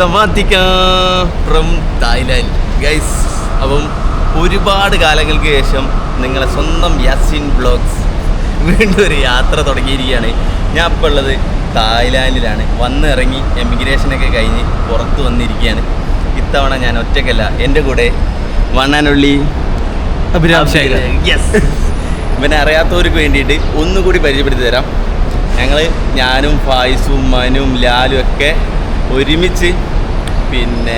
സവാദിക from Thailand guys. അപ്പം ഒരുപാട് കാലങ്ങൾക്ക് ശേഷം നിങ്ങളെ സ്വന്തം യാസിൻ വ്ളോഗ്സ് വീണ്ടും ഒരു യാത്ര തുടങ്ങിയിരിക്കുകയാണ്. ഞാൻ ഇപ്പോൾ ഉള്ളത് തായ്ലാൻഡിലാണ്. വന്നിറങ്ങി എമിഗ്രേഷനൊക്കെ കഴിഞ്ഞ് പുറത്ത് വന്നിരിക്കുകയാണ്. ഇത്തവണ ഞാൻ ഒറ്റയ്ക്കല്ല, എൻ്റെ കൂടെ one and only Abhiram Shekhar. Yes. ഇവനെ അറിയാത്തവർക്ക് വേണ്ടിയിട്ട് ഒന്നുകൂടി പരിചയപ്പെടുത്തി തരാം. ഞാനും ഫായിസും മനും ലാലും ഒക്കെ ഒരുമിച്ച് പിന്നെ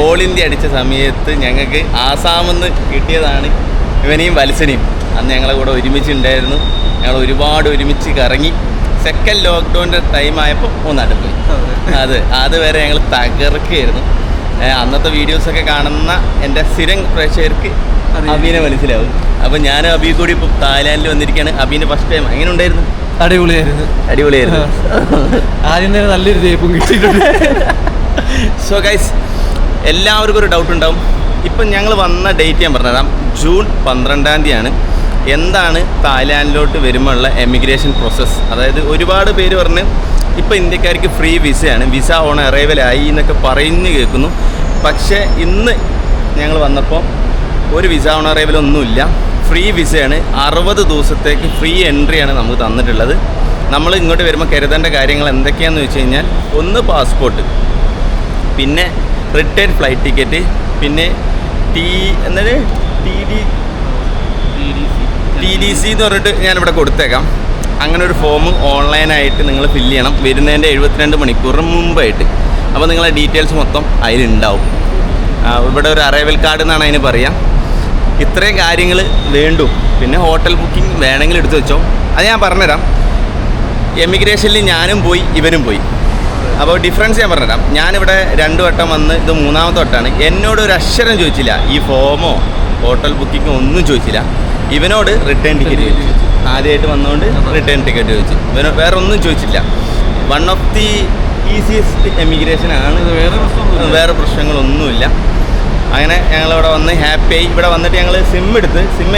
ഓൾ ഇന്ത്യ അടിച്ച സമയത്ത് ഞങ്ങൾക്ക് ആസാമെന്ന് കിട്ടിയതാണ് ഇവനെയും വത്സനെയും. അന്ന് ഞങ്ങളെ കൂടെ ഒരുമിച്ചുണ്ടായിരുന്നു. ഞങ്ങൾ ഒരുപാട് ഒരുമിച്ച് കറങ്ങി. സെക്കൻഡ് ലോക്ക്ഡൗണിൻ്റെ ടൈം ആയപ്പോൾ ഒന്നാട്ട് പോയി. അതുവരെ ഞങ്ങൾ തകർക്കുകയായിരുന്നു. അന്നത്തെ വീഡിയോസൊക്കെ കാണുന്ന എൻ്റെ സ്ഥിരം പ്രേക്ഷകർക്ക് അബീനെ മനസ്സിലാവും. അപ്പം ഞാൻ അബി കൂടി ഇപ്പോൾ തായ്ലാൻഡിൽ വന്നിരിക്കുകയാണ്. അബീൻ്റെ ഫസ്റ്റ് ടൈം എങ്ങനെ ഉണ്ടായിരുന്നു? അടിപൊളിയായിരുന്നു. ആദ്യം തന്നെ നല്ലൊരു തേപ്പും കിട്ടിയിട്ടുണ്ട്. സോ ഗൈസ്, എല്ലാവർക്കും ഒരു ഡൗട്ട് ഉണ്ടാവും. ഇപ്പം ഞങ്ങൾ വന്ന ഡേറ്റ് ഞാൻ പറഞ്ഞുതരാം. ജൂൺ 12 എന്താണ് തായ്ലാൻഡിലോട്ട് വരുമ്പോഴുള്ള എമിഗ്രേഷൻ പ്രോസസ്സ്? അതായത് ഒരുപാട് പേര് പറഞ്ഞ് ഇപ്പോൾ ഇന്ത്യക്കാർക്ക് ഫ്രീ വിസയാണ്, വിസ ഓൺ അറൈവലായി എന്നൊക്കെ പറഞ്ഞു കേൾക്കുന്നു. പക്ഷേ ഇന്ന് ഞങ്ങൾ വന്നപ്പോൾ ഒരു വിസ ഓൺ അറൈവലൊന്നുമില്ല, ഫ്രീ വിസയാണ്. 60 ദിവസത്തേക്ക് ഫ്രീ എൻട്രിയാണ് നമുക്ക് തന്നിട്ടുള്ളത്. നമ്മൾ ഇങ്ങോട്ട് വരുമ്പോൾ കരുതേണ്ട കാര്യങ്ങൾ എന്തൊക്കെയാണെന്ന് വെച്ച് കഴിഞ്ഞാൽ, ഒന്ന് പാസ്പോർട്ട്, പിന്നെ റിട്ടേൺ ഫ്ലൈറ്റ് ടിക്കറ്റ്, പിന്നെ ടി ഡി സി എന്ന് പറഞ്ഞിട്ട് ഞാനിവിടെ കൊടുത്തേക്കാം. അങ്ങനെ ഒരു ഫോം ഓൺലൈനായിട്ട് നിങ്ങൾ ഫില്ല് ചെയ്യണം വരുന്നതിൻ്റെ 72 മണിക്കൂറിന് മുമ്പായിട്ട്. അപ്പോൾ നിങ്ങളെ ഡീറ്റെയിൽസ് മൊത്തം അതിലുണ്ടാവും. ഇവിടെ ഒരു അറൈവൽ കാർഡ് എന്നാണ് അതിന് പറയാം. ഇത്രയും കാര്യങ്ങൾ വേണ്ടു. പിന്നെ ഹോട്ടൽ ബുക്കിംഗ് വേണമെങ്കിൽ എടുത്തു വെച്ചോ. അത് ഞാൻ പറഞ്ഞുതരാം. എമിഗ്രേഷനിൽ ഞാനും പോയി, ഇവനും പോയി. അപ്പോൾ ഡിഫറൻസ് ഞാൻ പറഞ്ഞുതരാം. ഞാനിവിടെ 2 വട്ടം വന്ന്, ഇത് 3ാമത്തെ വട്ടമാണ്. എന്നോട് ഒരു അക്ഷരം ചോദിച്ചില്ല, ഈ ഫോമോ ഹോട്ടൽ ബുക്കിങ്ങോ ഒന്നും ചോദിച്ചില്ല. ഇവനോട് റിട്ടേൺ ടിക്കറ്റ് ചോദിച്ചു. ആദ്യമായിട്ട് വന്നുകൊണ്ട് റിട്ടേൺ ടിക്കറ്റ് ചോദിച്ചു. വേറെ ഒന്നും ചോദിച്ചില്ല. വൺ ഓഫ് ദി ഈസിയസ്റ്റ് എമിഗ്രേഷനാണ്. വേറെ പ്രശ്നങ്ങളൊന്നുമില്ല. അങ്ങനെ ഞങ്ങളിവിടെ വന്ന് ഹാപ്പിയായി. ഇവിടെ വന്നിട്ട് ഞങ്ങൾ സിം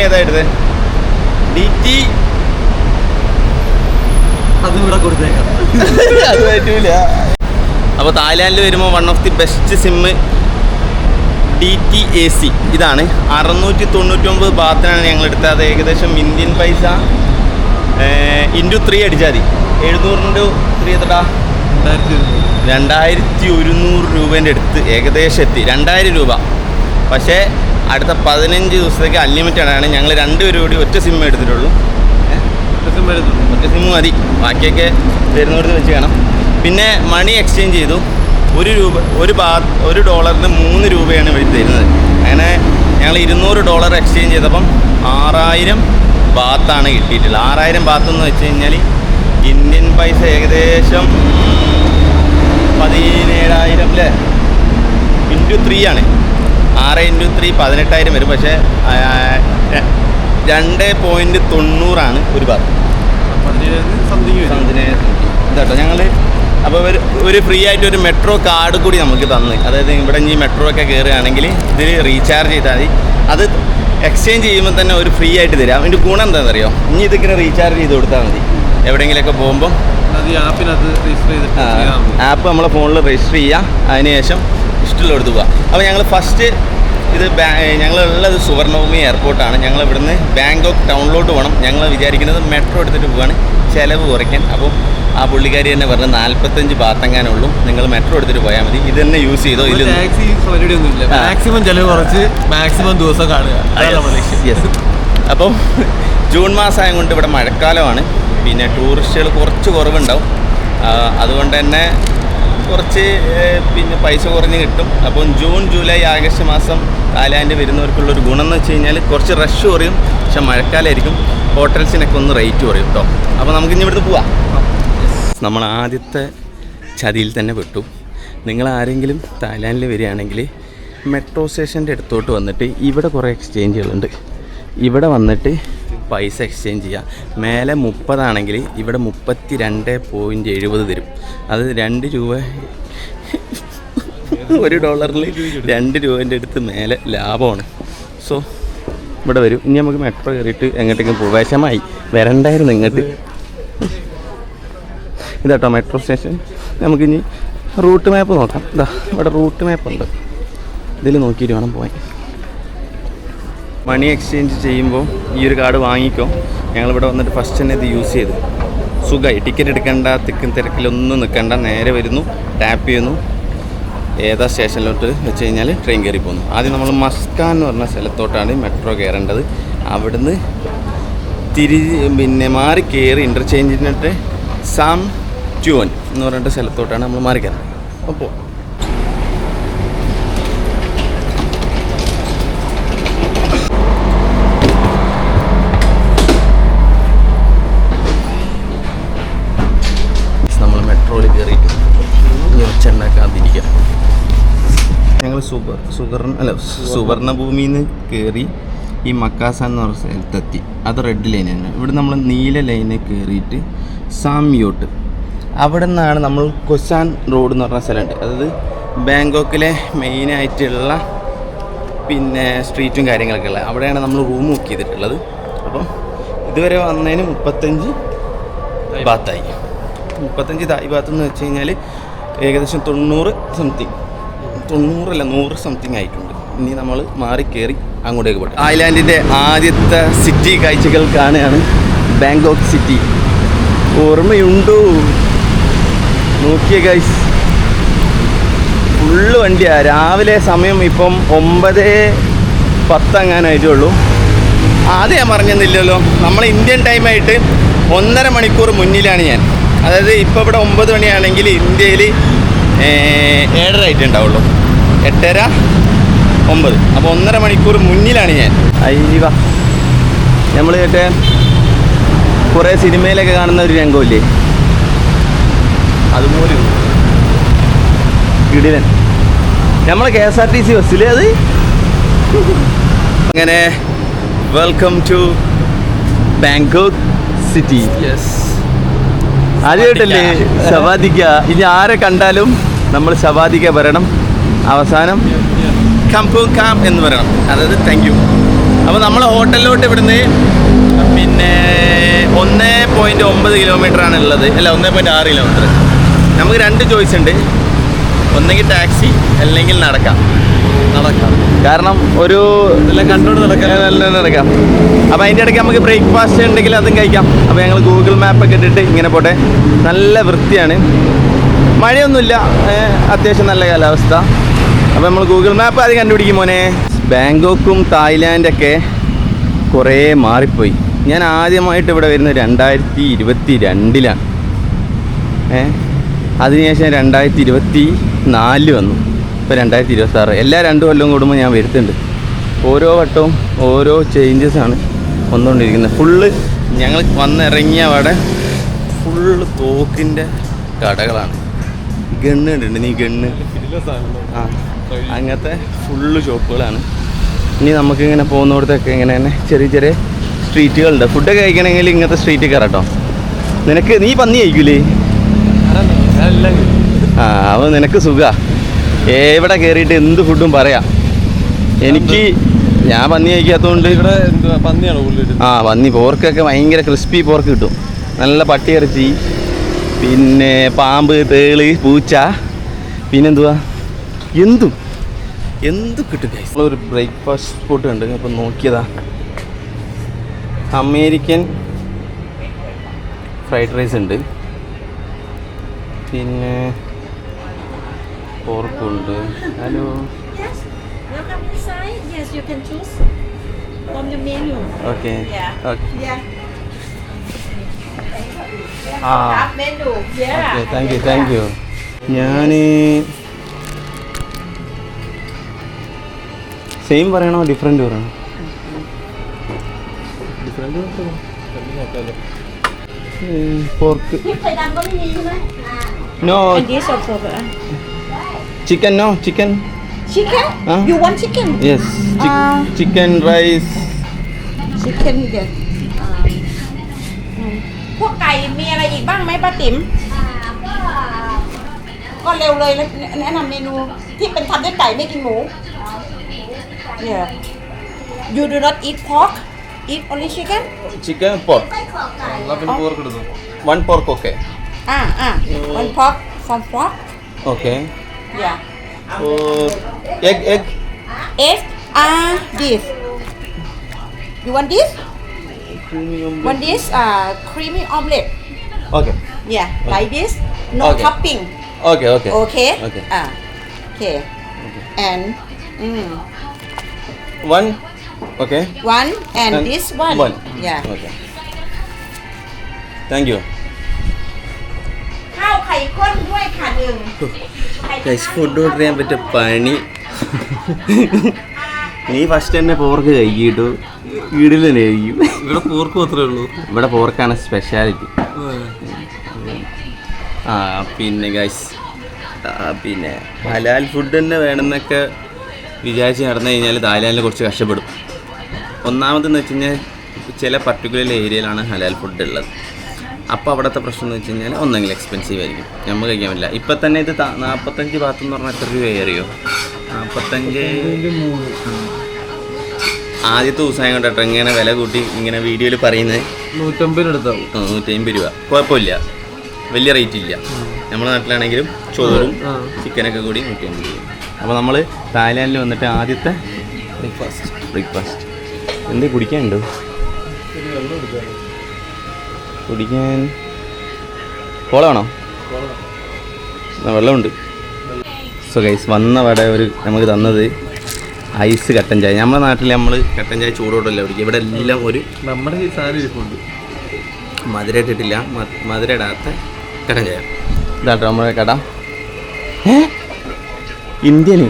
ഏതാ എടുത്തത്? DT. അത് ഇവിടെ കൊടുത്തേക്കാം. അത് പറ്റൂല. അപ്പോൾ തായ്ലാൻഡിൽ വരുമ്പോൾ one of the best sim DTAC ഇതാണ്. 699 ബാത്തിനാണ് ഞങ്ങൾ എടുത്തത്. അത് ഏകദേശം ഇന്ത്യൻ പൈസ × 3 അടിച്ചാൽ മതി. 700 × 3 എത്രടാ? 2100 രൂപേൻ്റെ അടുത്ത് ഏകദേശം എത്തി. 2000 രൂപ. പക്ഷേ അടുത്ത 15 ദിവസത്തേക്ക് അൺലിമിറ്റഡ് ആണ്. ഞങ്ങൾ 2 പേരും കൂടി ഒറ്റ സിം എടുത്തിട്ടുള്ളൂ. ഒറ്റ സിം മതി. ബാക്കിയൊക്കെ വരുന്നിടത്ത് വെച്ച് കാണാം. പിന്നെ മണി എക്സ്ചേഞ്ച് ചെയ്തു. $1 ഡോളറിന് 3 രൂപയാണ് ഇവിടെ തരുന്നത്. അങ്ങനെ ഞങ്ങൾ $200 എക്സ്ചേഞ്ച് ചെയ്തപ്പം 6000 ബാത്താണ് കിട്ടിയിട്ടുള്ളത്. 6000 ബാത്ത് എന്ന് വെച്ച് കഴിഞ്ഞാൽ ഇന്ത്യൻ പൈസ ഏകദേശം 17,000 അല്ലേ? × 3 ആണ്. 6 × 3 18,000 വരും. പക്ഷേ 2.90 ഒരു ബാത്ത്. ഇതാട്ടോ ഞങ്ങൾ. അപ്പോൾ ഒരു ഫ്രീ ആയിട്ട് ഒരു മെട്രോ കാർഡ് കൂടി നമുക്ക് തന്ന്. അതായത് ഇവിടെ ഇനി മെട്രോ ഒക്കെ കയറുകയാണെങ്കിൽ ഇതിൽ റീചാർജ് ചെയ്താൽ മതി. അത് എക്സ്ചേഞ്ച് ചെയ്യുമ്പോൾ തന്നെ ഒരു ഫ്രീ ആയിട്ട് തരാം. അതിൻ്റെ ഗുണം എന്താണെന്നറിയോ? ഇനി ഇതിങ്ങനെ റീചാർജ് ചെയ്ത് കൊടുത്താൽ മതി. എവിടെയെങ്കിലുമൊക്കെ പോകുമ്പോൾ ആപ്പ് നമ്മളെ ഫോണിൽ രജിസ്റ്റർ ചെയ്യുക. അതിനുശേഷം ഇഷ്ടമുള്ളടുത്ത് പോവുക. അപ്പോൾ ഞങ്ങൾ ഫസ്റ്റ് ഞങ്ങളുള്ളത് സുവർണഭൂമി എയർപോർട്ടാണ്. ഞങ്ങൾ ഇവിടുന്ന് ബാങ്കോക്ക് ടൗണിലോട്ട് പോകണം. ഞങ്ങൾ വിചാരിക്കുന്നത് മെട്രോ എടുത്തിട്ട് പോവുകയാണ്, ചിലവ് കുറയ്ക്കാൻ. അപ്പോൾ ആ പുള്ളിക്കാരി തന്നെ പറഞ്ഞ് 45 ബാത്തെങ്ങാനേ ഉള്ളൂ, നിങ്ങൾ മെട്രോ എടുത്തിട്ട് പോയാൽ മതി, ഇത് തന്നെ യൂസ് ചെയ്തോ. ഇതിൽ മാക്സിമം ചിലവ് കുറച്ച് മാക്സിമം ദിവസം കാണുക. യെസ്. അപ്പോൾ ജൂൺ മാസമായത് കൊണ്ട് ഇവിടെ മഴക്കാലമാണ്. പിന്നെ ടൂറിസ്റ്റുകൾ കുറച്ച് കുറവുണ്ടാവും. അതുകൊണ്ട് തന്നെ കുറച്ച് പിന്നെ പൈസ കുറഞ്ഞ് കിട്ടും. അപ്പം ജൂൺ ജൂലൈ ആഗസ്റ്റ് മാസം തായ്ലാൻഡ് വരുന്നവർക്കുള്ളൊരു ഗുണം എന്ന് വെച്ച് കഴിഞ്ഞാൽ കുറച്ച് റഷ് കുറയും. പക്ഷെ മഴക്കാലമായിരിക്കും. ഹോട്ടൽസിനൊക്കെ ഒന്ന് റേറ്റ് കുറയും കേട്ടോ. അപ്പോൾ നമുക്കിനി ഇവിടുന്ന് പോവാം. നമ്മൾ ആദ്യത്തെ ചതിയിൽ തന്നെ പെട്ടു. നിങ്ങൾ ആരെങ്കിലും തായ്ലാൻഡിൽ വരികയാണെങ്കിൽ മെട്രോ സ്റ്റേഷൻ്റെ അടുത്തോട്ട് വന്നിട്ട് ഇവിടെ കുറേ എക്സ്ചേഞ്ചുകളുണ്ട്. ഇവിടെ വന്നിട്ട് പൈസ എക്സ്ചേഞ്ച് ചെയ്യുക. മേലെ 30 ആണെങ്കിൽ ഇവിടെ 32.70 തരും. അത് 2 രൂപ. $1 2 രൂപേൻ്റെ അടുത്ത് മേലെ ലാഭമാണ്. സോ ഇവിടെ വരും. ഇനി നമുക്ക് മെട്രോ കയറിയിട്ട് എങ്ങോട്ടേക്കും പോകും. വിഷമായി വരണ്ടായിരുന്നു ഇങ്ങോട്ട്. ഇതാട്ടോ മെട്രോ സ്റ്റേഷൻ. നമുക്കിനി റൂട്ട് മാപ്പ് നോക്കാം. ഇതാ ഇവിടെ റൂട്ട് മാപ്പ് ഉണ്ട്, ഇതിൽ നോക്കിയിട്ട് വേണം പോകാൻ. മണി എക്സ്ചേഞ്ച് ചെയ്യുമ്പോൾ ഈ ഒരു കാർഡ് വാങ്ങിക്കോ. ഞങ്ങളിവിടെ വന്നിട്ട് ഫസ്റ്റ് തന്നെ ഇത് യൂസ് ചെയ്തു. സുഖമായി, ടിക്കറ്റ് എടുക്കേണ്ട, തിക്കും തിരക്കിലൊന്നും നിൽക്കേണ്ട, നേരെ വരുന്നു, ടാപ്പ് ചെയ്യുന്നു, ഏതാ സ്റ്റേഷനിലോട്ട് വെച്ച് കഴിഞ്ഞാൽ ട്രെയിൻ കയറി പോകുന്നു. ആദ്യം നമ്മൾ മസ്കാൻ എന്ന് പറഞ്ഞ സ്ഥലത്തോട്ടാണ് മെട്രോ കയറേണ്ടത്. അവിടുന്ന് മാറി കയറി ഇൻ്റർചേഞ്ചിനിട്ട് സാം ട്യൂൻ എന്ന് പറഞ്ഞിട്ട് സ്ഥലത്തോട്ടാണ് നമ്മൾ മാറി കയറുന്നത്. അപ്പോൾ നമ്മൾ മെട്രോയിൽ കയറിയിട്ട് ഒച്ചുണ്ടാക്കാതിരിക്കാം. ഞങ്ങൾ സുവർണഭൂമിയിൽ നിന്ന് കയറി ഈ മക്കാസാൻ എന്ന് പറഞ്ഞ സ്ഥലത്തെത്തി. അത് റെഡ് ലൈനാണ്. ഇവിടെ നമ്മൾ നീല ലൈനിൽ കയറിയിട്ട് സാംയോട്ട്, അവിടെ നിന്നാണ് നമ്മൾ കൊസാൻ റോഡ് എന്ന് പറഞ്ഞ സ്ഥലമുണ്ട്. അതായത് ബാങ്കോക്കിലെ മെയിനായിട്ടുള്ള പിന്നെ സ്ട്രീറ്റും കാര്യങ്ങളൊക്കെ ഉള്ളത്. അവിടെയാണ് നമ്മൾ റൂം ബുക്ക് ചെയ്തിട്ടുള്ളത്. അപ്പം ഇതുവരെ വന്നതിന് 35 ബാത്തായി. 35 തായ് ബാത്ത് എന്ന് വെച്ച് കഴിഞ്ഞാൽ ഏകദേശം 90 സംതിങ് ആയിട്ടുണ്ട്. ഇനി നമ്മൾ മാറി കയറി അങ്ങോട്ടേക്ക് പോട്ടെ. തായ്ലാൻഡിൻ്റെ ആദ്യത്തെ സിറ്റി കാഴ്ചകൾ കാണുകയാണ്. Bangkok city. ഓർമ്മയുണ്ടോ? നോക്കിയ ഗൈസ്, ഫുള്ള് വണ്ടിയാണ്. രാവിലെ സമയം ഇപ്പം 9:10 എങ്ങാനായിട്ടേ ഉള്ളൂ. ആദ്യം ഞാൻ പറഞ്ഞില്ലല്ലോ, നമ്മൾ ഇന്ത്യൻ ടൈമായിട്ട് 1.5 മണിക്കൂർ മുന്നിലാണ് ഞാൻ. അതായത് ഇപ്പോൾ ഇവിടെ 9 മണിയാണെങ്കിൽ ഇന്ത്യയിൽ 7:30 ആയിട്ടുണ്ടാവുള്ളൂ. 8:30, 9. അപ്പോൾ 1.5 മണിക്കൂർ മുന്നിലാണ് ഞാൻ. അയ്യവ, നമ്മൾ മറ്റേ കുറേ സിനിമയിലൊക്കെ കാണുന്ന ഒരു രംഗമില്ലേ, അതുപോലെ കിടിലൻ. നമ്മളെ KSRTC ബസ്സിൽ അത് അങ്ങനെ. Welcome to Bangkok city. ആദ്യമായിട്ടല്ലേ സവാദിക്ക? ഇനി ആരെ കണ്ടാലും നമ്മൾ സവാദിക്ക പറയണം, അവസാനം കാം എന്ന് പറയണം. അതായത് താങ്ക് യു. അപ്പോൾ നമ്മൾ ഹോട്ടലിലോട്ട് ഇവിടുന്ന് പിന്നെ 1.9 കിലോമീറ്ററാണ് ഉള്ളത്. അല്ല, 1.6 കിലോമീറ്റർ. നമുക്ക് 2 ചോയ്സ് ഉണ്ട്. ഒന്നെങ്കിൽ ടാക്സി അല്ലെങ്കിൽ നടക്കാം. കാരണം ഒരു എല്ലാം കണ്ടുകൊണ്ട് നടക്കാം. അപ്പോൾ അതിൻ്റെ ഇടയ്ക്ക് നമുക്ക് ബ്രേക്ക്ഫാസ്റ്റ് ഉണ്ടെങ്കിൽ അതും കഴിക്കാം. അപ്പോൾ ഞങ്ങൾ ഗൂഗിൾ മാപ്പൊക്കെ ഇട്ടിട്ട് ഇങ്ങനെ പോട്ടെ. നല്ല വൃത്തിയാണ്, മഴയൊന്നുമില്ല, അത്യാവശ്യം നല്ല കാലാവസ്ഥ. അപ്പോൾ നമ്മൾ ഗൂഗിൾ മാപ്പ് ആദ്യം കണ്ടുപിടിക്കും മോനെ. ബാങ്കോക്കും തായ്ലാൻഡൊക്കെ കുറേ മാറിപ്പോയി. ഞാൻ ആദ്യമായിട്ട് ഇവിടെ വരുന്നത് 2022-ലാണ്. അതിനുശേഷം 2024 വന്നു. ഇപ്പോൾ 2026. എല്ലാ 2 കൊല്ലം കൂടുമ്പോൾ ഞാൻ വരുത്തുന്നുണ്ട്. ഓരോ വട്ടവും ഓരോ ചേഞ്ചസാണ് വന്നുകൊണ്ടിരിക്കുന്നത്. ഫുള്ള് ഞങ്ങൾ വന്നിറങ്ങിയ അവിടെ ഫുള്ള് തോക്കിൻ്റെ കടകളാണ്. ഗണ്ണ് ഉണ്ട്, നീ ഗണ്ണ്, അങ്ങനത്തെ ഫുള്ള് ഷോപ്പുകളാണ്. ഇനി നമുക്കിങ്ങനെ പോകുന്നിടത്തൊക്കെ ഇങ്ങനെ തന്നെ ചെറിയ ചെറിയ സ്ട്രീറ്റുകളുണ്ട്. ഫുഡൊക്കെ കഴിക്കണമെങ്കിൽ ഇങ്ങനത്തെ സ്ട്രീറ്റിൽ കയറട്ടോ. നീ പന്നി കഴിക്കൂലേ? അപ്പോൾ നിനക്ക് സുഖമാണ്, എവിടെ കയറിയിട്ട് എന്ത് ഫുഡും പറയാം. ഞാൻ പന്നി കഴിക്കാത്തതുകൊണ്ട് ഇവിടെ പന്നിയാണ്. പന്നി പോർക്കൊക്കെ ഭയങ്കര ക്രിസ്പി പോർക്ക് കിട്ടും. നല്ല പട്ടിയിറച്ചി, പിന്നെ പാമ്പ്, തേള്, പൂച്ച, പിന്നെന്തുവാ, എന്തും കിട്ടും. ഒരു ബ്രേക്ക്ഫാസ്റ്റ് സ്പോട്ട് ഉണ്ട്. അപ്പം നോക്കിയതാ, അമേരിക്കൻ ഫ്രൈഡ് റൈസ് ഉണ്ട്, പിന്നെ പോർക്കുണ്ട്. Hello, welcome inside. Yes, you can choose from the menu. Okay. Top menu. Yeah. Okay, thank you. ഞാൻ സെയിം പറയണോ ഡിഫറെൻ്റ് പറയണോ? Pork no. And this also. Chicken no. Chicken. Chicken? You want chicken? Yes, chicken rice. Chicken yes. พวกไก่มีอะไรอีกบ้างไหมป้าติ๋มก็เร็วเลยแล้วแนะนำเมนูที่เป็นทำด้วยไก่ไม่กินหมู Yeah. You do not eat pork? Eat only chicken? Chicken pork. 1 pork okay. One pork from pork Okay. Yeah. Oh, egg. Egg this. You want this? Want this creamy omelette? Okay. Yeah, like this. No Okay. topping. Okay. Okay. Okay. Okay. And One. Okay. one and And this one. one. Yeah. Okay. Thank you. ข้าวไข่ข้นด้วยค่ะหนึ่ง guys food order ചെയ്യാൻ പറ്റിയ പണി നീ first തന്നെ pork കഴിക്കിട്ടു വീട്ടിൽ തന്നെ കഴിക്കും. ഇവിടെ pork മാത്രമേ ഉള്ളൂ. ഇവിടെ പോർക്കാണ് സ്പെഷ്യാലിറ്റി. പിന്നെ ഗൈസ് പിന്നെ ഹലാൽ ഫുഡ് തന്നെ വേണമെന്നൊക്കെ വിചാരിച്ച് നടന്നു കഴിഞ്ഞാൽ തായ്ലാൻഡിൽ കുറച്ച് കഷ്ടപ്പെടും. ഒന്നാമതെന്ന് വെച്ച് കഴിഞ്ഞാൽ ചില പർട്ടിക്കുലർ ഏരിയയിലാണ് ഹലാൽ ഫുഡ് ഉള്ളത്. അപ്പോൾ അവിടുത്തെ പ്രശ്നം എന്ന് വെച്ച് കഴിഞ്ഞാൽ ഒന്നെങ്കിലും എക്സ്പെൻസീവ് ആയിരിക്കും, നമുക്ക് കഴിക്കാൻ പറ്റില്ല. ഇപ്പം തന്നെ ഇത് 45 ബാത്ത് എന്ന് പറഞ്ഞാൽ എത്ര രൂപ അറിയോ? 45. ആദ്യത്തെ ദിവസം കൊണ്ടിട്ട് ഇങ്ങനെ വില കൂട്ടി ഇങ്ങനെ വീഡിയോയിൽ പറയുന്നത് 150 അടുത്താവും. 150 രൂപ. കുഴപ്പമില്ല, വലിയ റേറ്റ് ഇല്ല. നമ്മുടെ നാട്ടിലാണെങ്കിലും ചോറും ചിക്കനൊക്കെ കൂടി 150 രൂപ. അപ്പോൾ നമ്മൾ തായ്ലാൻഡിൽ വന്നിട്ട് ആദ്യത്തെ ബ്രേക്ക്ഫാസ്റ്റ് എന്ത് കുടിക്കാനുണ്ടോ? കുടിക്കാൻ കോളാണോ? വെള്ളമുണ്ട്. സോ ഗൈസ് വന്ന വട നമുക്ക് തന്നത് ഐസ് കട്ടൻ ചായ. നമ്മുടെ നാട്ടിൽ നമ്മൾ കട്ടൻ ചായ ചൂടോടല്ല കുടിക്കുക. ഇവിടെ എല്ലാം ഒരു നമ്മുടെ ഈ സാധനം ഇരിപ്പുണ്ട്. മധുര ഇട്ടിട്ടില്ല, മധുര ഇടാത്ത കട്ടൻ ചായ. ഇതാട്ടോ നമ്മുടെ കട. ഇന്ത്യന്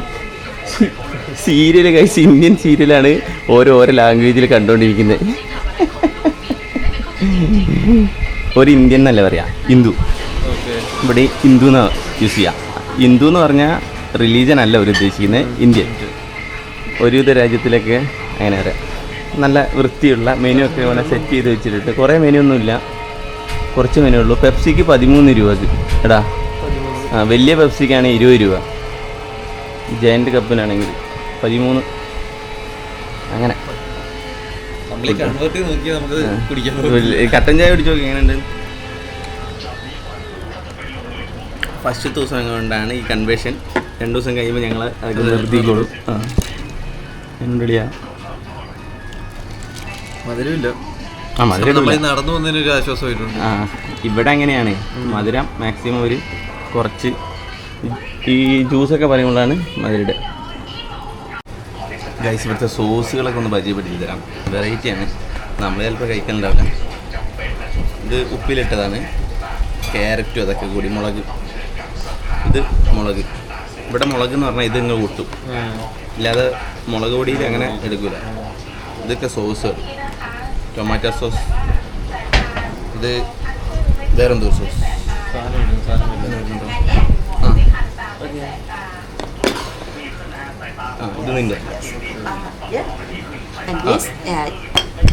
സീരിയൽ ഗൈസ്, ഇന്ത്യൻ സീരിയലാണ് ഓരോ ലാംഗ്വേജിൽ കണ്ടുകൊണ്ടിരിക്കുന്നത്. ഒരു ഇന്ത്യൻ എന്നല്ല പറയാം, ഹിന്ദു. ഇവിടെ ഹിന്ദു എന്ന് യൂസ് ചെയ്യാം. ഹിന്ദു എന്ന് പറഞ്ഞാൽ റിലീജൻ അല്ല ഒരു ഉദ്ദേശിക്കുന്നത്, ഇന്ത്യൻ. ഒരുവിധ രാജ്യത്തിലൊക്കെ അങ്ങനെ പറയാം. നല്ല വൃത്തിയുള്ള മെനു ഒക്കെ ഇങ്ങനെ സെറ്റ് ചെയ്ത് വെച്ചിട്ടുണ്ട്. കുറേ മെനു ഒന്നുമില്ല, കുറച്ച് മെനു ഉള്ളൂ. പെപ്സിക്ക് 13 രൂപക്ക് എടാ. വലിയ പെപ്സിക്കാണ് 20 രൂപ, ജയൻറ്റ് കപ്പിനാണെങ്കിൽ 13. അങ്ങനെ കട്ടൻ ചായ കുടിച്ചു നോക്കി എങ്ങനെയുണ്ട്. ഫസ്റ്റ് ദിവസം കൊണ്ടാണ് ഈ കൺവേർഷൻ. 2 ദിവസം കഴിയുമ്പോൾ ഞങ്ങൾ അതൊക്കെ നിർത്തിക്കോളും. എന്നുണ്ടിയാ മധുരമില്ല. മധുരം നടന്നു വന്നതിന് ഒരു ആശ്വാസമായിട്ടുണ്ട്. ഇവിടെ അങ്ങനെയാണ്, മധുരം മാക്സിമം ഒരു കുറച്ച്. ഈ ജ്യൂസൊക്കെ പറയുമ്പോഴാണ് മധുരയുടെ. ഗൈസ് ഇവിടുത്തെ സോസുകളൊക്കെ ഒന്ന് പരിചയപ്പെടുത്തി തരാം. വെറൈറ്റിയാണ്, നമ്മൾ ചിലപ്പോൾ കഴിക്കുന്നുണ്ടാവില്ല. ഇത് ഉപ്പിലിട്ടതാണ്, ക്യാരറ്റും അതൊക്കെ കൂടി. മുളക്, ഇത് മുളക്. ഇവിടെ മുളക് എന്ന് പറഞ്ഞാൽ ഇത് ഇങ്ങനെ കൂട്ടും, ഇല്ലാതെ മുളക് പൊടിയിൽ അങ്ങനെ എടുക്കില്ല. ഇതൊക്കെ സോസ്, ടൊമാറ്റോ സോസ്. ഇത് വേറെന്തോ സോസ്. ഇത് നിൻ്റെ. And this,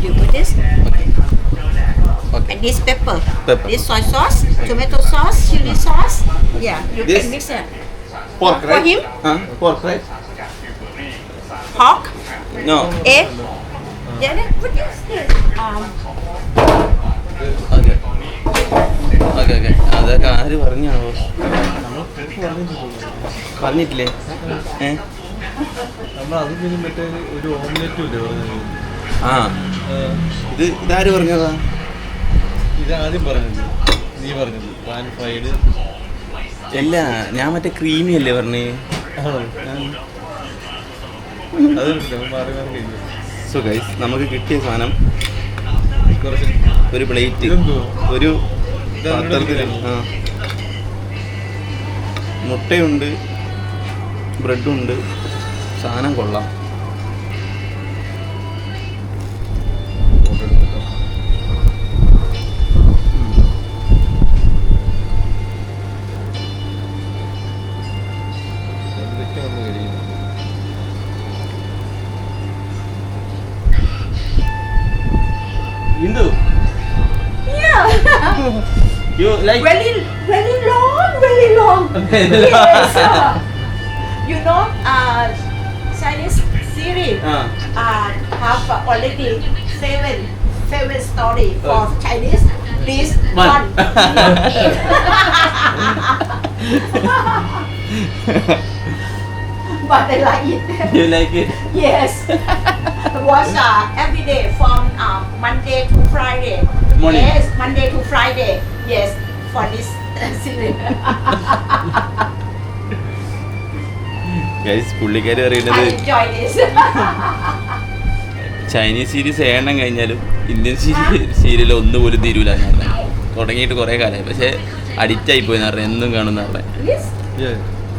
you put this. Okay. And this pepper. Pepper. This soy sauce, tomato sauce, chili sauce. Yeah, you This- can mix it. Pork, For right? him? Pork, right? Pork, No. egg. Then what is this? Okay. Okay, okay. അതൊക്കെ ആര് പറഞ്ഞാണോ? പറഞ്ഞിട്ടില്ലേ? നമ്മൾ അത് പിന്നെ മറ്റേ ഒരു ഓംലെറ്റും ഇല്ലേ പറഞ്ഞത്? ഇതാര് പറഞ്ഞതാ? ഇത് ആദ്യം പറഞ്ഞത് നീ പറഞ്ഞത് പാൻ ഫ്രൈഡ്. അല്ല, ഞാൻ മറ്റേ ക്രീമി അല്ലേ പറഞ്ഞേ. അത് മാറി മാറി കഴിഞ്ഞു. സോ ഗൈസ് നമുക്ക് കിട്ടിയ സാധനം കുറച്ച് ഒരു പ്ലേറ്റ്, ഇതെന്തോ? ഒരു ഇതാണ് പാത്രത്തിൽ. മുട്ടയുണ്ട്, ബ്രെഡുണ്ട്. സാധനം കൊള്ളാം. എന്തൊക്കെ വന്ന് കഴിയുന്നു. Hindu, Yeah. you like? Very long, very long. Yes. You know, Chinese series have already seven story for Chinese. This One. one. But I like it. You like it? Yes. Was every day from Monday to Friday. Morning. Yes, Monday to Friday. Yes, for this series. Guys പുള്ളിക്കാരി I പറയുന്നത് enjoy this. Chinese series ഏണ്ണം കഴിഞ്ഞാലും Indian serial ഒന്നുപോലും തീരൂല എന്ന് പറഞ്ഞത് തുടങ്ങിയിട്ട് കുറേ കാലമായി പക്ഷേ അഡിക്റ്റ് ആയി പോയി എന്ന് പറഞ്ഞാൽ എന്നും കാണുന്ന പറഞ്ഞത് This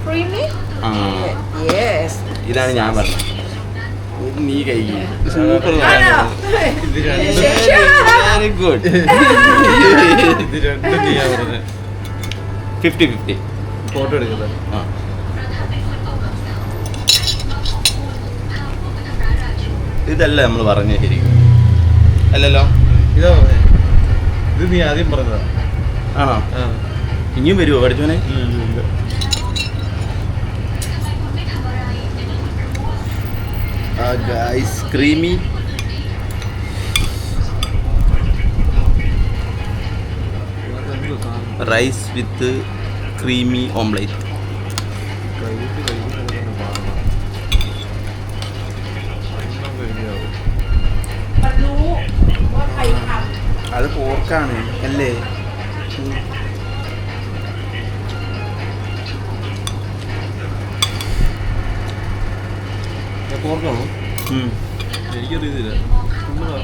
creamy. ആ Yes. ഇതാണ് ഞാൻ പറഞ്ഞത് നീ കഴിക്കും സൂപ്പർ No. ഇത് രണ്ടും വെരി ഗുഡ് ഇത് രണ്ടും നീയാ പറഞ്ഞത് 50-50 ഫോട്ടോ എടുക്കുന്നത് ആ ഇതല്ല നമ്മൾ പറഞ്ഞ ശരിക്കും അല്ലല്ലോ ഇതാ പറഞ്ഞേ ഇത് നീ ആദ്യം പറഞ്ഞതാ ആണോ ആ ഇനിയും വരുമോ പഠിച്ചോനെ ഇല്ല. Guys creamy rice with creamy omelette കൈയിട്ട് കഴിക്കുന്നതാണ് പാടാ. എല്ലാം കഴിഞ്ഞാവും.มันรู้ว่าใครทำ അത് പോർക്കാണ് അല്ലേ ഞാൻ പോർക്കാണോ എനിക്കറിയത്തില്ല നമ്മളാ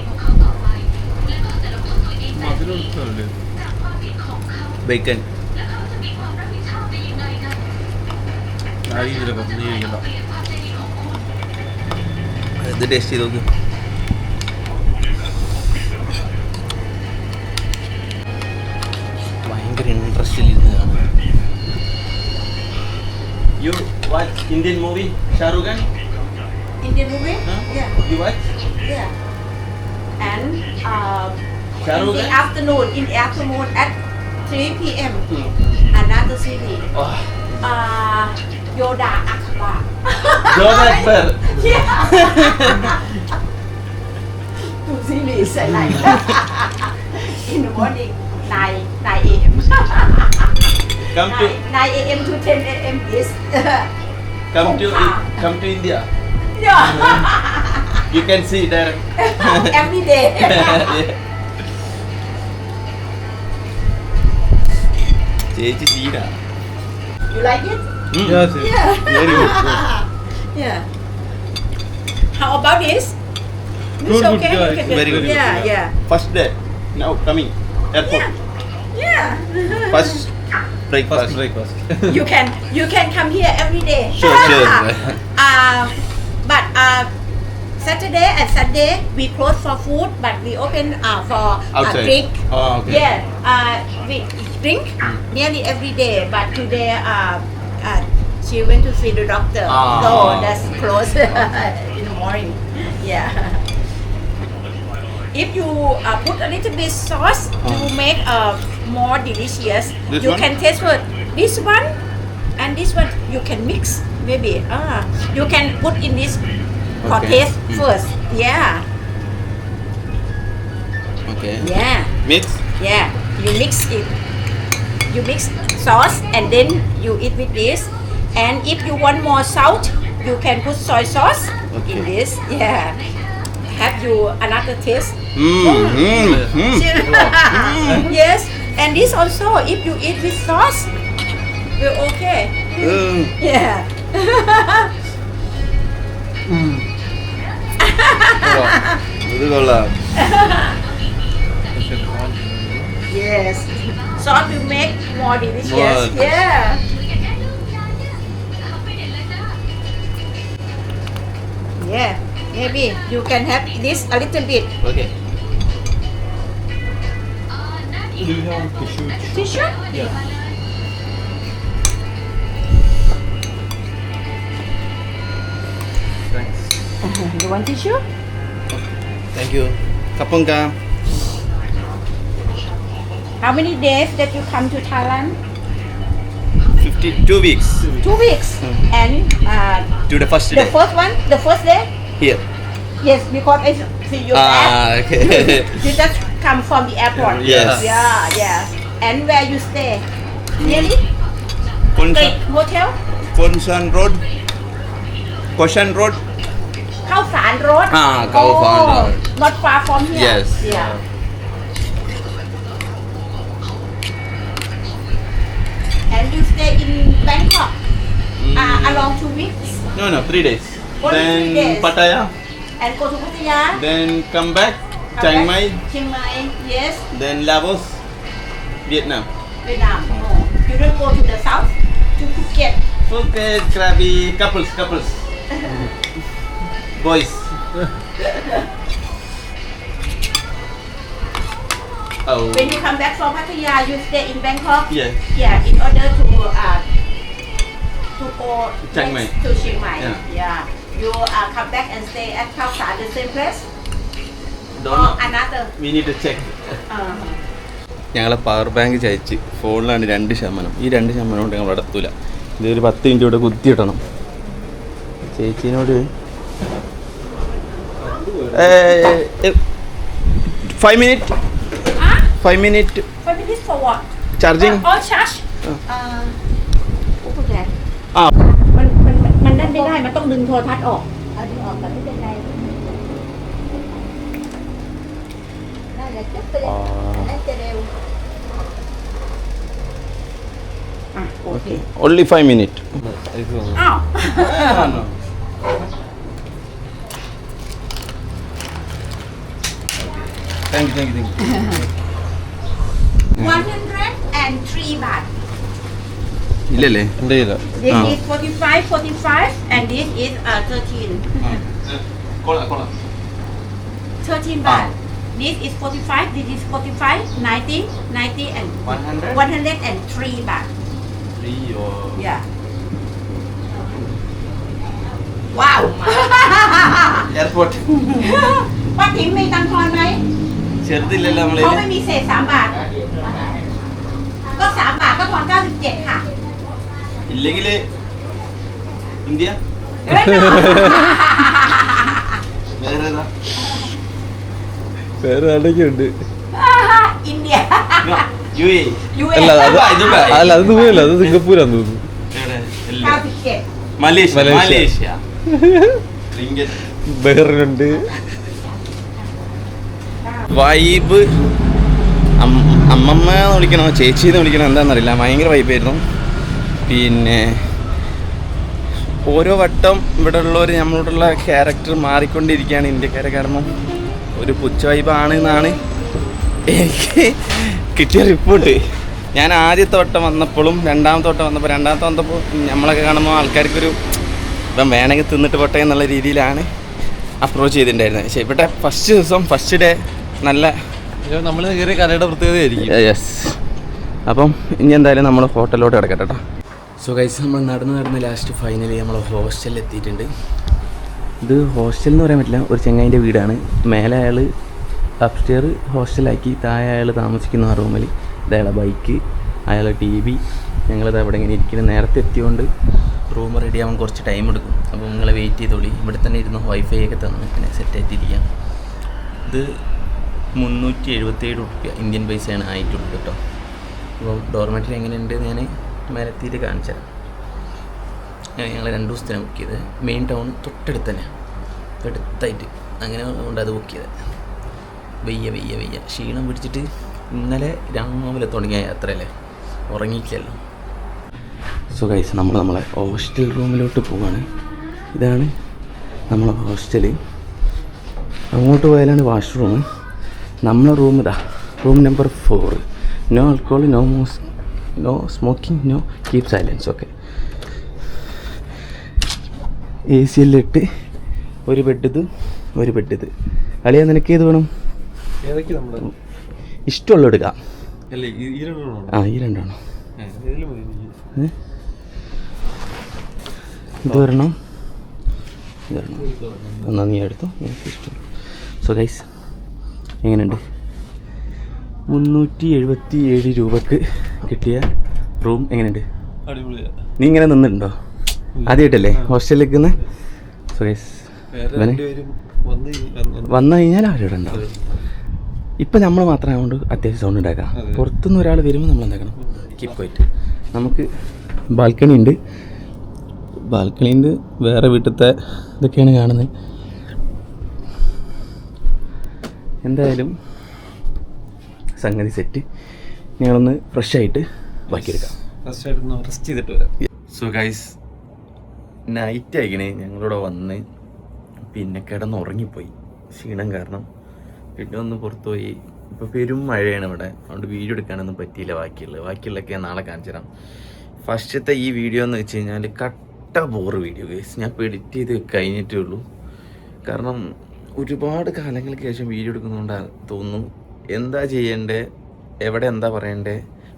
മധുരം ബേക്കൻ അറിയില്ല നീ കഴിക്കണ്ട ഇത് ടേസ്റ്റ് ചെയ്ത് നോക്ക് ഭയങ്കര ഇൻട്രസ്റ്റിൽ ഇരുന്നതാണ് you watch Indian movie Shahrukh Khan Indian movie? Huh? Yeah. You watch Yeah. And in Shahrukh the Khan? afternoon at 3 p.m. another series. Yoda Akbar. Yoda Akbar. Yeah. Two series I like. In the morning 9 a.m. Come to 9 a.m. to 10 a.m. is come to India. yeah. You can see there. Every day. ചേച്ചി ചീരാ You like it? Yes, yes. Yeah. Very good, Yeah. How about this? It's Good, okay. good, You can very good. Yeah, yeah. First day. Now coming. Airport. Yeah. First breakfast. First breakfast. You can come here every day. Sure. But Saturday and Sunday we close for food, but we open for Outside. drink. Oh, okay. Yeah. We drink nearly every day, but today she went to see the doctor, Ah. so that's closed in the morning. Yeah. If you put a little bit sauce to make more delicious, This you one? can taste it. This one and this one you can mix maybe. You can put in this for Okay. taste first. Yeah. Okay. Yeah. Mix. Yeah. You mix it. You mix sauce and then you eat with this. And if you want more salt, you can put soy sauce Okay. in this. Yeah. Have you another taste? Yes. And this also, if you eat with sauce, will okay. Yeah. ഇത് കൊള്ളാം Yes. Sauce will make more delicious. More. Yeah. Yeah. Maybe you can have this a little bit. Okay Do you have tissue? Tissue? Yeah. Thanks. You want tissue? Thank you കപ്പം കാ How many days that you come to Thailand? 52 weeks 2 weeks. And to the first the day first one, the first day? here. Yes, because I see you Okay. you just come from the airport. Yes. Yeah. And where you stay? Really? Kuncha. Great hotel? Konshan Road. Koshan Road. Khao San Road. Khao San Road. Not far from here. Yes. Yeah. And you stay in Bangkok along 2 weeks No, 3 days. Only Then 3 days. Pattaya. and go to Pattaya. Then come back. Come Chiang back. Mai. Chiang Mai. Yes. Then Laos. Vietnam. Vietnam. No. You don't go to the south to Phuket. Okay, Krabi. Couples. Boys. Oh. When you come back from Pattaya, you stay in Bangkok. Yeah. Yeah, in order to go Chiang Mai. next to Chiang Mai. Yeah. Yeah. You come back and stay at Khao San, the same place, Don't or know. another. We need to check. ഞങ്ങളെ power bank ചയച്ച് ഫോണിലാണ് 2%. ഈ 2% കൊണ്ട് ഞങ്ങൾ നടത്തൂല. ഇതൊരു 10 minute ഇവിടെ കുത്തിയിടണം. ചേച്ചീനോട് 5 minutes. 5 minutes 5 minutes for what? charging. All charge. ผู้แทน อ่า มันนั่นไม่ได้ มันต้องดึงโทรทัศน์ออกเอาดึงออกแต่ไม่เป็นไรน่าจะจุ๊บไปเลยน่าจะเร็วโอเค only 5 minutes.อ้าว Thank you. 103 baht. ഇല്ലല്ലേ? എൻ്റെ ഇല്ല. This is 45 and this is 13. 13 baht. This is 45, this is 45, 90 and 103 baht. Yeah. Wow. Airport. ป้าติ๋มมีตังค์ทอนไหม ചെറുതില്ലല്ലോ เขา നമ്മളെ. ไม่มีเศษ3 บาท ก็ 3 บาทก็ทอน 97 ค่ะ ഇല്ലെങ്കിൽ ഇന്ത്യเอ้ย വേറെ ഏതാ? വേറെ ആരുടെയൊക്കെ ഉണ്ട്. อินเดีย UAE. അല്ല അത് ദുബായ്. അല്ല അത് ദുബായല്ല, അത് സിംഗപ്പൂരാന്ന് തോന്നുന്നു. എവിടെ? എല്ലാം. 97 മലേഷ്യ. മലേഷ്യ. റിംഗിറ്റ്. ബഹ്റിനുണ്ട്. വൈബ് അമ്മമ്മ എന്ന് വിളിക്കണോ ചേച്ചി എന്ന് വിളിക്കണോ എന്താണെന്നറിയില്ല, ഭയങ്കര വൈബായിരുന്നു. പിന്നെ ഓരോ വട്ടം ഇവിടെ ഉള്ളവർ നമ്മളോടുള്ള ക്യാരക്ടർ മാറിക്കൊണ്ടിരിക്കുകയാണ് ഇന്ത്യക്കാരെ. കാരണം ഒരു പുച്ഛ വൈബാണ് എന്നാണ് എനിക്ക് കിട്ടിയ റിപ്പോർട്ട്. ഞാൻ ആദ്യത്തെ വട്ടം വന്നപ്പോഴും രണ്ടാമത്തെ വട്ടം വന്നപ്പോൾ നമ്മളൊക്കെ കാണുമ്പോൾ ആൾക്കാർക്കൊരു ഇപ്പം വേണമെങ്കിൽ തിന്നിട്ട് പോട്ടെ എന്നുള്ള രീതിയിലാണ് അപ്രോച്ച് ചെയ്തിട്ടുണ്ടായിരുന്നത്. പക്ഷേ ഇവിടെ ഫസ്റ്റ് ദിവസം ഫസ്റ്റ് ഡേ നല്ല നമ്മൾ കയറിയ കലയുടെ പ്രത്യേകതയായിരിക്കും. യെസ്. അപ്പം ഇനി എന്തായാലും നമ്മൾ ഹോട്ടലിലോട്ട് കിടക്കട്ടെ കേട്ടോ. സോ ഗൈസ്, നമ്മൾ നടന്ന് ലാസ്റ്റ് ഫൈനലി നമ്മൾ ഹോസ്റ്റലിൽ എത്തിയിട്ടുണ്ട്. ഇത് ഹോസ്റ്റൽ എന്ന് പറയാൻ പറ്റില്ല, ഒരു ചെങ്ങായിൻ്റെ വീടാണ്. മേലെ അയാൾ അപ്സ്റ്റെയർ ഹോസ്റ്റലാക്കി, താഴെ അയാൾ താമസിക്കുന്ന ആ റൂമിൽ ഇതയാളെ ബൈക്ക്, അയാളെ TV. ഞങ്ങളിത് അവിടെ ഇങ്ങനെ ഇരിക്കുന്നത്. നേരത്തെ എത്തിയോണ്ട് റൂം റെഡി ആവാൻ കുറച്ച് ടൈം എടുക്കും. അപ്പോൾ നിങ്ങൾ വെയിറ്റ് ചെയ്തോളി. ഇവിടെ തന്നെ ഇരുന്ന് വൈഫൈ ഒക്കെ തന്ന് പിന്നെ സെറ്റായിട്ടിരിക്കാം. ഇത് 377 റുപ്യ ഇന്ത്യൻ പൈസയാണ് ആയിട്ടുള്ളൂ കേട്ടോ. അപ്പോൾ ഡോർമെറ്ററി എങ്ങനെയുണ്ട് ഞാൻ മേലെത്തിയിട്ട് കാണിച്ചു തരാം. ഞങ്ങൾ 2 ദിവസത്തിനാണ് ബുക്ക് ചെയ്തത്. മെയിൻ ടൗൺ തൊട്ടടുത്ത് തന്നെ, അടുത്തായിട്ട്. അങ്ങനെ കൊണ്ട് അത് ബുക്ക് ചെയ്തത്. വയ്യ ക്ഷീണം പിടിച്ചിട്ട് ഇന്നലെ രാവിലെ തുടങ്ങിയ യാത്രയല്ലേ, ഉറങ്ങിയില്ലല്ലോ. സോ ഗൈസ്, നമ്മളെ ഹോസ്റ്റൽ റൂമിലോട്ട് പോവാണ്. ഇതാണ് നമ്മളെ ഹോസ്റ്റൽ. അങ്ങോട്ട് പോയാലാണ് വാഷ്റൂം. നമ്മളെ റൂം ഇതാ, room number 4. No alcohol, no smoking, no keep silence. Okay. AC എല്ലാം ഇട്ട് ഒരു ബെഡ് ഇത്. അളിയാ, നിനക്ക് ഏത് വേണം? ഏതൊക്കെ നമ്മൾ ഇഷ്ടമുള്ള എടുക്കാം. അല്ലേ ഈ രണ്ടെണ്ണോ? ഈ രണ്ടാണോ? ഇതിൽ മതി എനിക്ക്. ഇത് വരണം. എന്നാ നീ എടുത്തോ, എനിക്ക് ഇഷ്ടം. സോ ഗൈസ്, എങ്ങനെയുണ്ട്? 377 രൂപക്ക് കിട്ടിയ റൂം എങ്ങനെയുണ്ട്? അടിപൊളിയാ. നീ ഇങ്ങനെ നിന്നിട്ടുണ്ടോ? ആദ്യമായിട്ടല്ലേ ഹോസ്റ്റലിൽ നിൽക്കുന്നത്? സോ ഗൈസ്, വന്നു കഴിഞ്ഞാൽ ആരുടെ ഉണ്ടാവും. ഇപ്പം നമ്മൾ മാത്രമായതുകൊണ്ട് അത്യാവശ്യം സൗണ്ട് ഉണ്ടാക്കാം. പുറത്തുനിന്ന് ഒരാൾ വരുമ്പോൾ നമ്മൾ എന്താക്കണം, കീപ്പ് ക്വൈറ്റ്. നമുക്ക് ബാൽക്കണി ഉണ്ട്. ബാൽക്കണീൻ്റെ വേറെ വീട്ടിലത്തെ ഇതൊക്കെയാണ് കാണുന്നത്. എന്തായാലും സംഗതി സെറ്റ്. ഞങ്ങളൊന്ന് ഫ്രഷ് ആയിട്ട് ബാക്കിയെടുക്കാം. ഫസ്റ്റായിട്ടൊന്ന് റെസ്റ്റ് ചെയ്തിട്ട് വരാം. സോ ഗൈസ്, നൈറ്റ് ആയിക്കണേ. ഞങ്ങളിവിടെ വന്ന് പിന്നെ കിടന്നുറങ്ങിപ്പോയി ക്ഷീണം കാരണം. പിന്നെ ഒന്ന് പുറത്തു പോയി. ഇപ്പോൾ പെരും മഴയാണ് ഇവിടെ, അതുകൊണ്ട് വീഡിയോ എടുക്കാനൊന്നും പറ്റിയില്ല. ബാക്കിയുള്ളതൊക്കെ ഞാൻ നാളെ കാണിച്ചു തരാം. ഫസ്റ്റത്തെ ഈ വീഡിയോ എന്ന് വെച്ച് കഴിഞ്ഞാൽ കട്ട ബോറ് വീഡിയോ ഗൈസ്. ഞാൻ ഇപ്പോൾ എഡിറ്റ് ചെയ്ത് കഴിഞ്ഞിട്ടേ ഉള്ളൂ. കാരണം ഒരുപാട് കാലങ്ങൾക്ക് ശേഷം വീഡിയോ എടുക്കുന്നതുകൊണ്ടാണ് തോന്നുന്നു എന്താ ചെയ്യേണ്ടത്, എവിടെ എന്താ പറയണ്ടേ,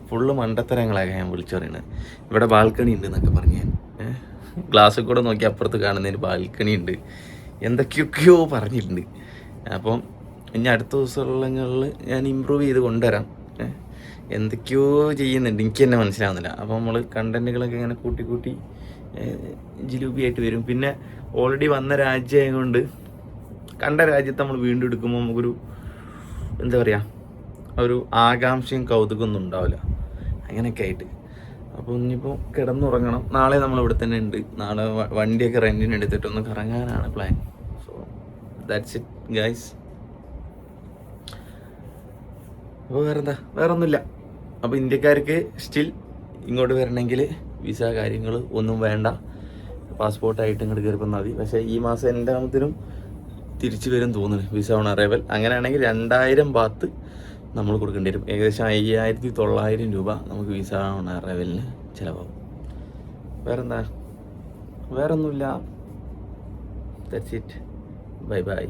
ഫുള്ള് മണ്ടത്തരങ്ങളാണ് ഞാൻ വിളിച്ചു പറയുന്നത്. ഇവിടെ ബാൽക്കണി ഉണ്ട് എന്നൊക്കെ പറഞ്ഞു ഞാൻ. ഗ്ലാസ്സിൽ കൂടെ നോക്കി അപ്പുറത്ത് കാണുന്നതിന് ബാൽക്കണി ഉണ്ട്, എന്തൊക്കെയൊക്കെയോ പറഞ്ഞിട്ടുണ്ട്. അപ്പം ഇനി അടുത്ത ദിവസങ്ങളിൽ ഞാൻ ഇമ്പ്രൂവ് ചെയ്ത് കൊണ്ടുവരാം. എന്തൊക്കെയോ ചെയ്യുന്നുണ്ട്, എനിക്ക് തന്നെ മനസ്സിലാവുന്നില്ല. അപ്പോൾ നമ്മൾ കണ്ടൻറ്റുകളൊക്കെ ഇങ്ങനെ കൂട്ടി ജിലൂബിയായിട്ട് വരും. പിന്നെ ഓൾറെഡി വന്ന രാജ്യമായതുകൊണ്ട് കണ്ട രാജ്യത്ത് നമ്മൾ വീണ്ടും എടുക്കുമ്പോൾ നമുക്കൊരു എന്താ പറയുക, ഒരു ആകാംക്ഷയും കൗതുകമൊന്നും ഉണ്ടാവില്ല. അങ്ങനെയൊക്കെ ആയിട്ട്. അപ്പോൾ ഇനിയിപ്പോൾ കിടന്നുറങ്ങണം. നാളെ നമ്മൾ ഇവിടെ തന്നെ ഉണ്ട്. നാളെ വണ്ടിയൊക്കെ റെൻറ്റിന് എടുത്തിട്ടൊന്ന് കറങ്ങാനാണ് plan. So that's it guys. അപ്പോൾ വേറൊന്നുമില്ല. അപ്പോൾ ഇന്ത്യക്കാർക്ക് സ്റ്റിൽ ഇങ്ങോട്ട് വരണമെങ്കിൽ വിസ കാര്യങ്ങൾ ഒന്നും വേണ്ട, പാസ്പോർട്ടായിട്ട് ഇങ്ങോട്ട് കയറി വന്നാൽ മതി. പക്ഷേ ഈ മാസം എൻ്റെ ആമത്തിനും തിരിച്ചു വരും തോന്നുന്നു വിസ ഓൺ അറൈവൽ. അങ്ങനെയാണെങ്കിൽ 2000 ബാത്ത് നമ്മൾ കൊടുക്കേണ്ടി വരും. ഏകദേശം 5900 രൂപ നമുക്ക് വിസ ഓൺ അറൈവലിന് ചിലവാകും. വേറൊന്നുമില്ല. That's it. ബൈ.